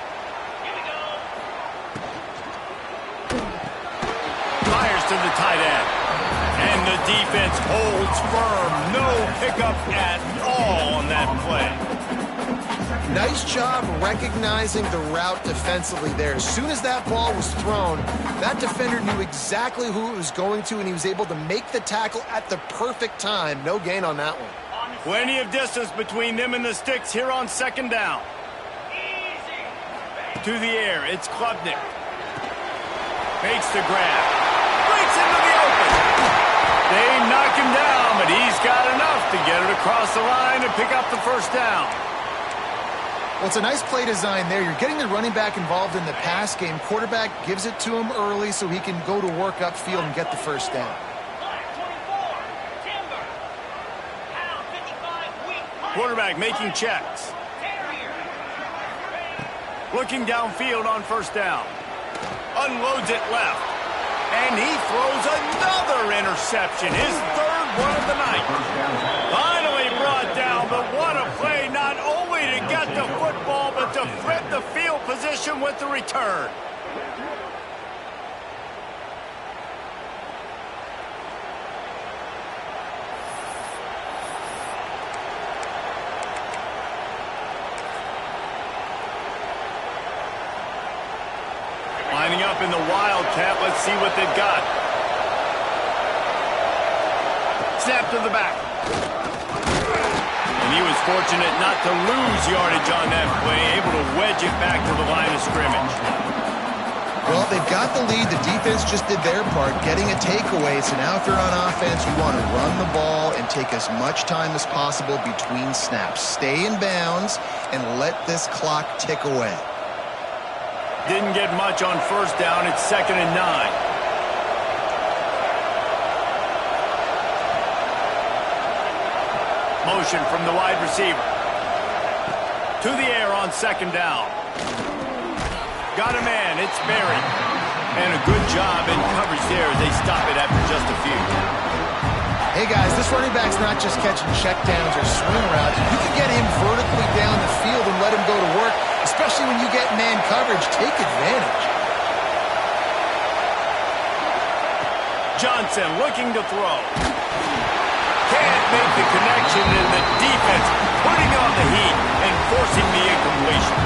Fires to the tight end. And the defense holds firm. No pickup at all on that play. Nice job recognizing the route defensively there. As soon as that ball was thrown, that defender knew exactly who it was going to, and he was able to make the tackle at the perfect time. No gain on that one. Plenty of distance between them and the sticks here on second down. To the air, it's Klubnik. Makes the grab. Breaks into the open. They knock him down, but he's got enough to get it across the line and pick up the first down. Well, it's a nice play design there. You're getting the running back involved in the pass game. Quarterback gives it to him early so he can go to work upfield and get the first down. Quarterback making checks. Looking downfield on first down. Unloads it left. And he throws another interception. His 3rd one of the night. Finally brought down, but what a play. Not only to get the football, but to flip the field position with the return. Lining up in the Wildcat. Let's see what they've got. Snap to the back. And he was fortunate not to lose yardage on that play, able to wedge it back to the line of scrimmage. Well, they've got the lead. The defense just did their part, getting a takeaway. So now if you're on offense, you want to run the ball and take as much time as possible between snaps. Stay in bounds and let this clock tick away. Didn't get much on first down. It's 2nd and 9. Motion from the wide receiver. To the air on second down. Got a man. It's buried. And a good job in coverage there as they stop it after just a few. Hey, guys, this running back's not just catching checkdowns or swing routes. You can get him vertically down the field and let him go to work, especially when you get man coverage. Take advantage. Johnson looking to throw. Can't make the connection, and the defense putting on the heat and forcing the incompletion.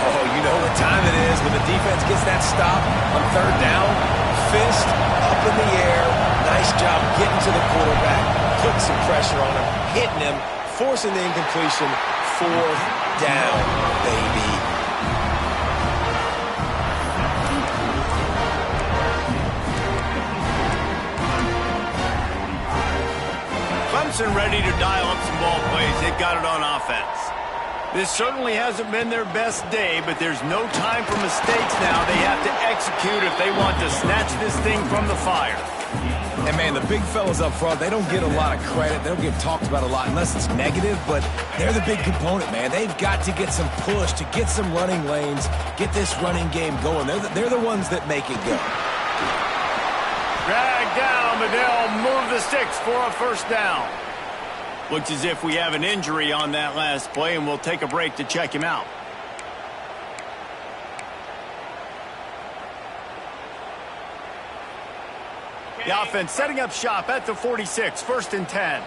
Oh, you know what time it is when the defense gets that stop on 3rd down. Fist up in the air. Nice job getting to the quarterback, putting some pressure on him, hitting him, forcing the incompletion. 4th down, baby. Clemson ready to dial up some ball plays. They got it on offense. This certainly hasn't been their best day, but there's no time for mistakes now. They have to execute if they want to snatch this thing from the fire. And, man, the big fellas up front, they don't get a lot of credit. They don't get talked about a lot unless it's negative, but they're the big component, man. They've got to get some push, to get some running lanes, get this running game going. They're the ones that make it go. Drag down, but they'll move the sticks for a first down. Looks as if we have an injury on that last play, and we'll take a break to check him out. The offense setting up shop at the 46, 1st and 10.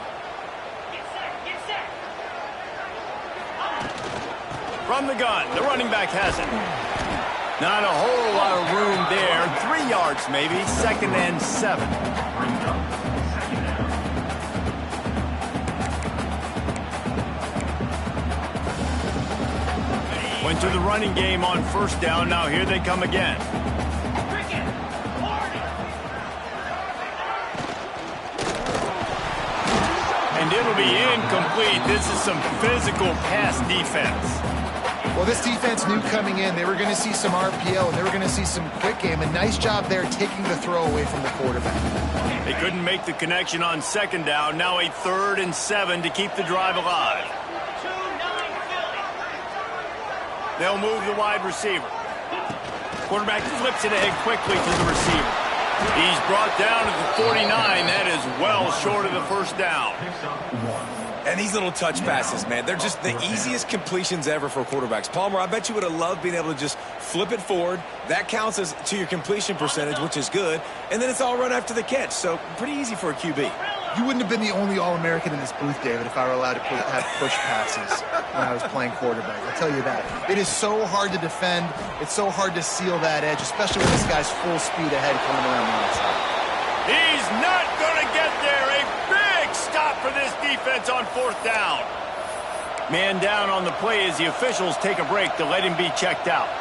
From the gun, the running back has it. Not a whole lot of room there. 3 yards maybe, 2nd and 7. Went to the running game on first down. Now here they come again. And it'll be incomplete. This is some physical pass defense. Well, this defense knew coming in they were going to see some RPO and they were going to see some quick game. A nice job there taking the throw away from the quarterback. They couldn't make the connection on second down. Now a 3rd and 7 to keep the drive alive. They'll move the wide receiver. Quarterback flips it ahead quickly to the receiver. He's brought down at the 49. That is well short of the first down. And these little touch passes, man, they're just the easiest completions ever for quarterbacks. Palmer, I bet you would have loved being able to just flip it forward. That counts as to your completion percentage, which is good. And then it's all run after the catch. So pretty easy for a QB. You wouldn't have been the only All-American in this booth, David, if I were allowed to have push passes when I was playing quarterback. I'll tell you that. It is so hard to defend. It's so hard to seal that edge, especially when this guy's full speed ahead coming around the outside. He's not going to get there. A big stop for this defense on fourth down. Man down on the play as the officials take a break to let him be checked out.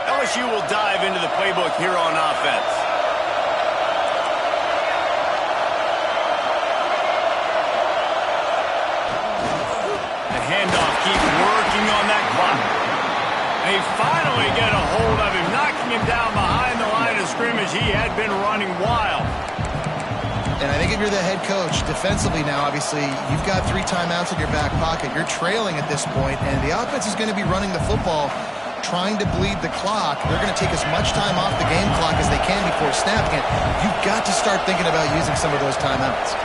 LSU will dive into the playbook here on offense. The handoff keeps working on that clock. They finally get a hold of him, knocking him down behind the line of scrimmage. He had been running wild. And I think if you're the head coach, defensively now, obviously, you've got 3 timeouts in your back pocket. You're trailing at this point, and the offense is going to be running the football, trying to bleed the clock. They're going to take as much time off the game clock as they can before snapping it. You've got to start thinking about using some of those timeouts.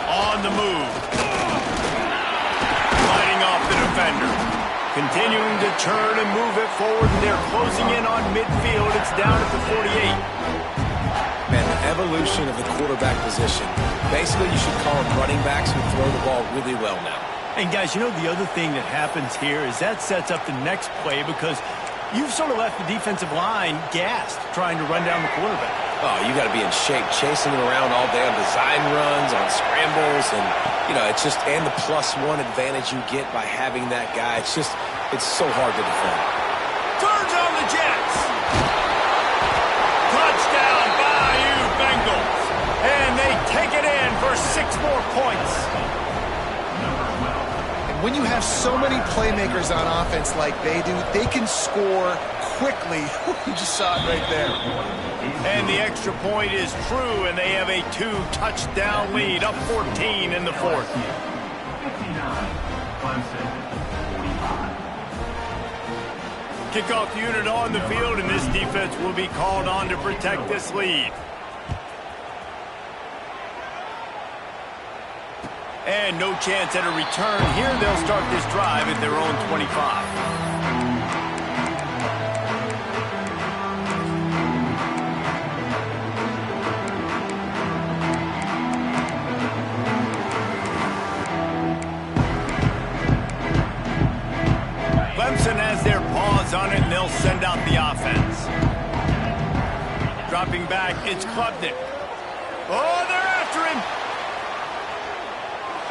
On the move. Sliding off the defender. Continuing to turn and move it forward, and they're closing in on midfield. It's down at the 48. Man, the evolution of the quarterback position. Basically, you should call them running backs who throw the ball really well now. And, guys, you know the other thing that happens here is that sets up the next play because you've sort of left the defensive line gassed trying to run down the quarterback. Oh, you got to be in shape, chasing him around all day on design runs, on scrambles, and, you know, it's just, and the +1 advantage you get by having that guy. It's just, it's so hard to defend. Turns on the Jets. Touchdown, Bayou Bengals. And they take it in for 6 more points. And when you have so many playmakers on offense like they do, they can score quickly. You just saw it right there. And the extra point is true, and they have a 2-touchdown lead, up 14 in the fourth. 59, Clemson, 45. Kickoff unit on the field, and this defense will be called on to protect this lead. And no chance at a return here. They'll start this drive at their own 25. Clemson has their paws on it, and they'll send out the offense. Dropping back, it's Klubnik. Oh, they're after him.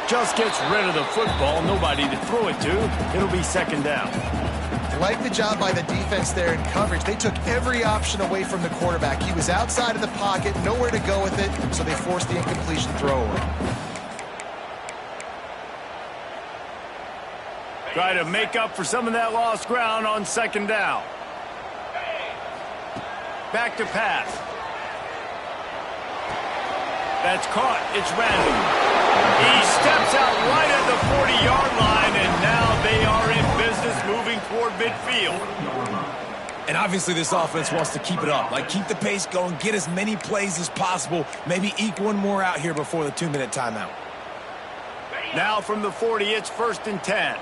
Just gets rid of the football. Nobody to throw it to. It'll be second down. Like the job by the defense there in coverage. They took every option away from the quarterback. He was outside of the pocket, nowhere to go with it, so they forced the incompletion throwaway. Try to make up for some of that lost ground on second down. Back to pass. That's caught. It's Randall. He steps out right at the 40-yard line, and now they are in business moving toward midfield. And obviously this offense wants to keep it up. Like, keep the pace going, get as many plays as possible, maybe eke one more out here before the 2-minute timeout. Now from the 40, it's 1st and 10.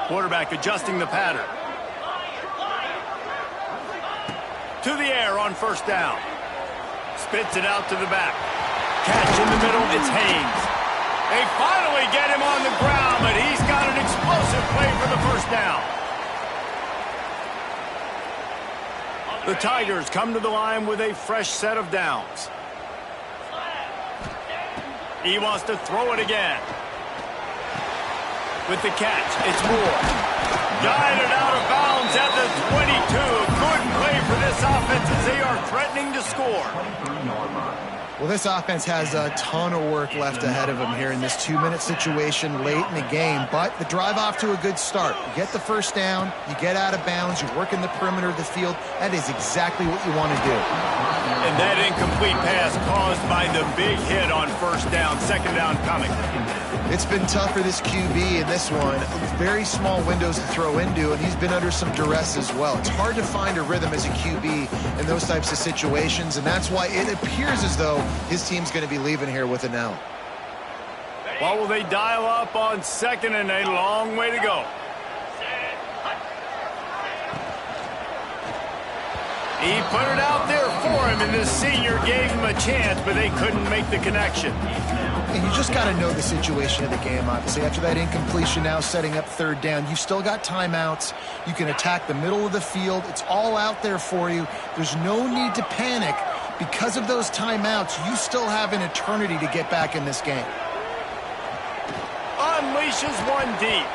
Quarterback adjusting the pattern. To the air on first down. Spits it out to the back. Catch in the middle, it's Haynes. They finally get him on the ground, but he's got an explosive play for the first down. The Tigers come to the line with a fresh set of downs. He wants to throw it again. With the catch, it's Moore. Guided out of bounds at the 22. Good play for this offense as they are threatening to score. Well, this offense has a ton of work left ahead of them here in this 2-minute situation late in the game, but the drive off to a good start. You get the first down, you get out of bounds, you work in the perimeter of the field. That is exactly what you want to do. And that incomplete pass caused by the big hit on first down, second down coming. It's been tough for this QB in this one. Very small windows to throw into, and he's been under some duress as well. It's hard to find a rhythm as a QB in those types of situations, and that's why it appears as though his team's going to be leaving here with an L. Well, will they dial up on second and a long way to go? He put it out there for him, and the senior gave him a chance, but they couldn't make the connection. And you just got to know the situation of the game, obviously. After that incompletion, now setting up third down, you've still got timeouts. You can attack the middle of the field. It's all out there for you. There's no need to panic. Because of those timeouts, you still have an eternity to get back in this game. Unleashes one deep.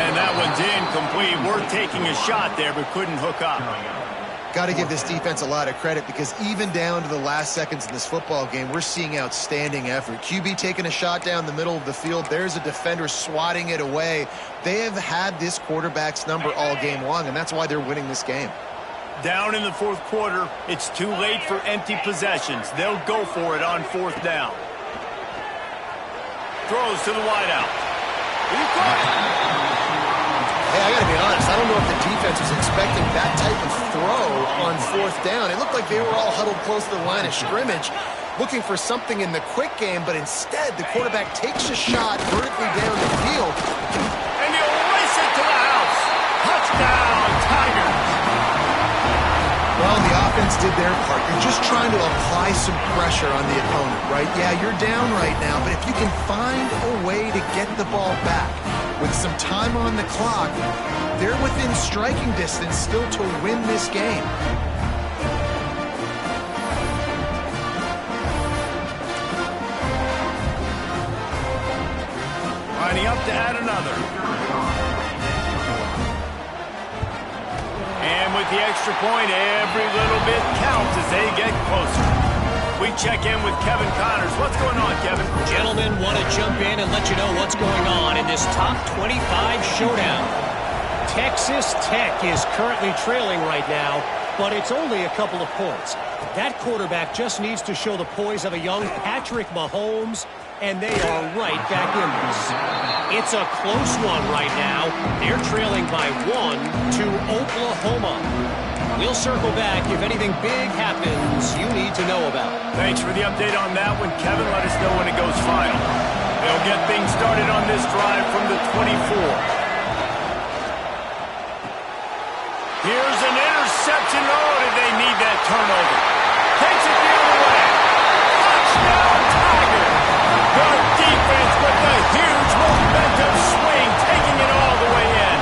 And that one's incomplete. Worth taking a shot there, but couldn't hook up. Got to give this defense a lot of credit because even down to the last seconds in this football game, we're seeing outstanding effort. QB taking a shot down the middle of the field. There's a defender swatting it away. They have had this quarterback's number all game long, and that's why they're winning this game. Down in the fourth quarter, it's too late for empty possessions. They'll go for it on fourth down. Throws to the wideout. He caught it. Hey, I got to be honest, I don't know if the defense was expecting that type of throw on fourth down. It looked like they were all huddled close to the line of scrimmage, looking for something in the quick game, but instead the quarterback takes a shot vertically down the field. And he'll race it to the house. Touchdown, Tigers. Well, the offense did their part. You're just trying to apply some pressure on the opponent, right? Yeah, you're down right now, but if you can find a way to get the ball back with some time on the clock, they're within striking distance still to win this game. Lining up to add another. And with the extra point, every little bit counts as they get closer. We check in with Kevin Connors. What's going on, Kevin? Gentlemen, want to jump in and let you know what's going on in this top 25 showdown. Texas Tech is currently trailing right now, but it's only a couple of points. That quarterback just needs to show the poise of a young Patrick Mahomes, and they are right back in this. It's a close one right now. They're trailing by 1 to Oklahoma. We'll circle back if anything big happens you need to know about. Thanks for the update on that one, Kevin. Let us know when it goes final. They'll get things started on this drive from the 24. Here's an interception. Oh, did they need that turnover? Takes it the other way. Touchdown, Tigers. The defense with a huge momentum swing, taking it all the way in.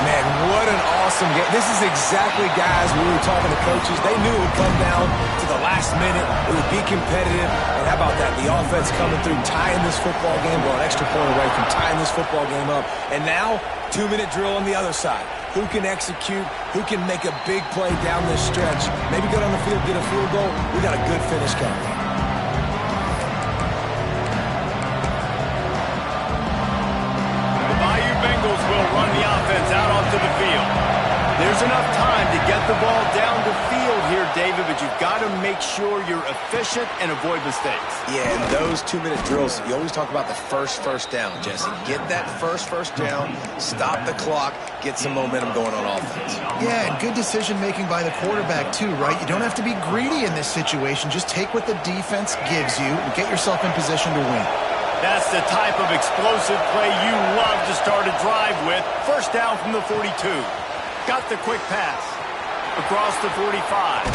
Man, what an awesome game. This is exactly, guys, when we were talking to coaches, they knew it would come down to the last minute. It would be competitive. And how about that? The offense coming through, tying this football game, well, an extra point away from tying this football game up. And now, 2-minute drill on the other side. Who can execute? Who can make a big play down this stretch? Maybe get on the field, get a field goal. We got a good finish coming. Bengals will run the offense out onto the field. There's enough time to get the ball down the field here, David, but you've got to make sure you're efficient and avoid mistakes. Yeah, and those 2-minute drills, you always talk about the first down, Jesse. Get that first down, stop the clock, get some momentum going on offense. Yeah, and good decision-making by the quarterback, too, right? You don't have to be greedy in this situation. Just take what the defense gives you and get yourself in position to win. That's the type of explosive play you love to start a drive with. First down from the 42. Got the quick pass. Across the 45.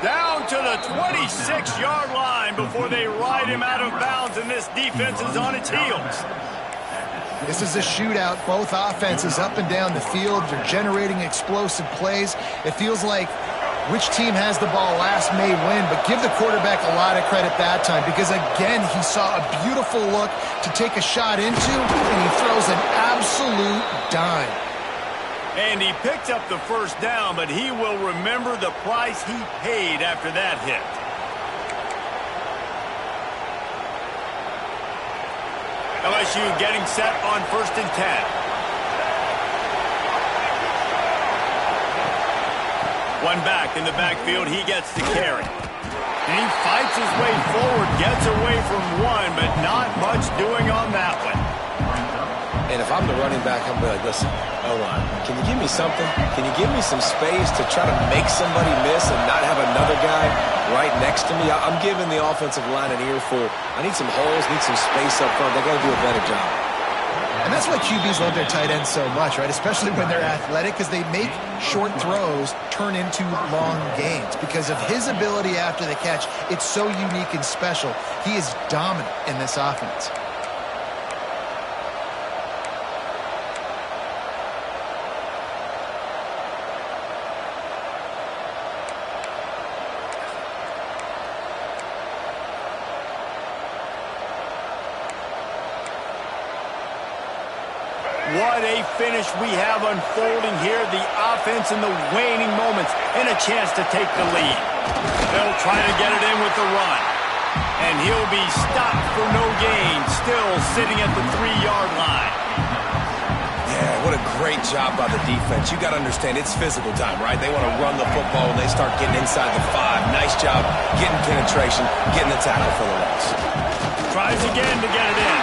Down to the 26-yard line before they ride him out of bounds, and this defense is on its heels. This is a shootout. Both offenses up and down the field. They're generating explosive plays. It feels like which team has the ball last may win, but give the quarterback a lot of credit that time because, again, he saw a beautiful look to take a shot into, and he throws an absolute dime. And he picked up the first down, but he will remember the price he paid after that hit. LSU getting set on 1st and 10. One back in the backfield, he gets the carry. And he fights his way forward, gets away from one, but not much doing on that one. And if I'm the running back, I'm going to be like, listen, O-line, can you give me something? Can you give me some space to try to make somebody miss and not have another guy right next to me? I'm giving the offensive line an earful. I need some holes, need some space up front. They got to do a better job. And that's why QBs love their tight ends so much, right? Especially when they're athletic, because they make short throws turn into long gains. Because of his ability after the catch, it's so unique and special. He is dominant in this offense. What a finish we have unfolding here. The offense in the waning moments and a chance to take the lead. They'll try to get it in with the run. And he'll be stopped for no gain, still sitting at the 3-yard line. Yeah, what a great job by the defense. You got to understand, it's physical time, right? They want to run the football when they start getting inside the 5. Nice job getting penetration, getting the tackle for the loss. Tries again to get it in.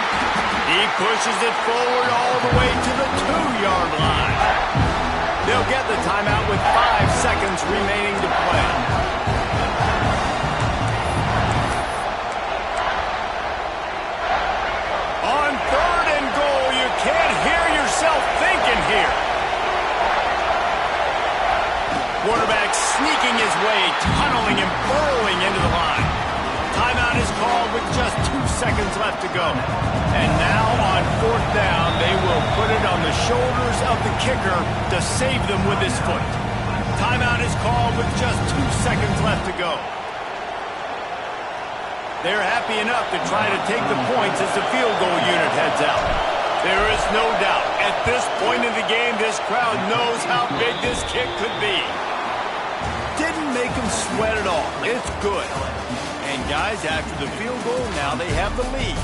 He pushes it forward all the way to the 2-yard line. They'll get the timeout with 5 seconds remaining to play. On 3rd and goal, you can't hear yourself thinking here. Quarterback sneaking his way, tunneling and burrowing into the line. Timeout is called with just 2 seconds left to go. And now on 4th down, they will put it on the shoulders of the kicker to save them with his foot. Timeout is called with just 2 seconds left to go. They're happy enough to try to take the points as the field goal unit heads out. There is no doubt, at this point in the game, this crowd knows how big this kick could be. Didn't make them sweat at all. It's good. And guys, after the field goal, now they have the lead.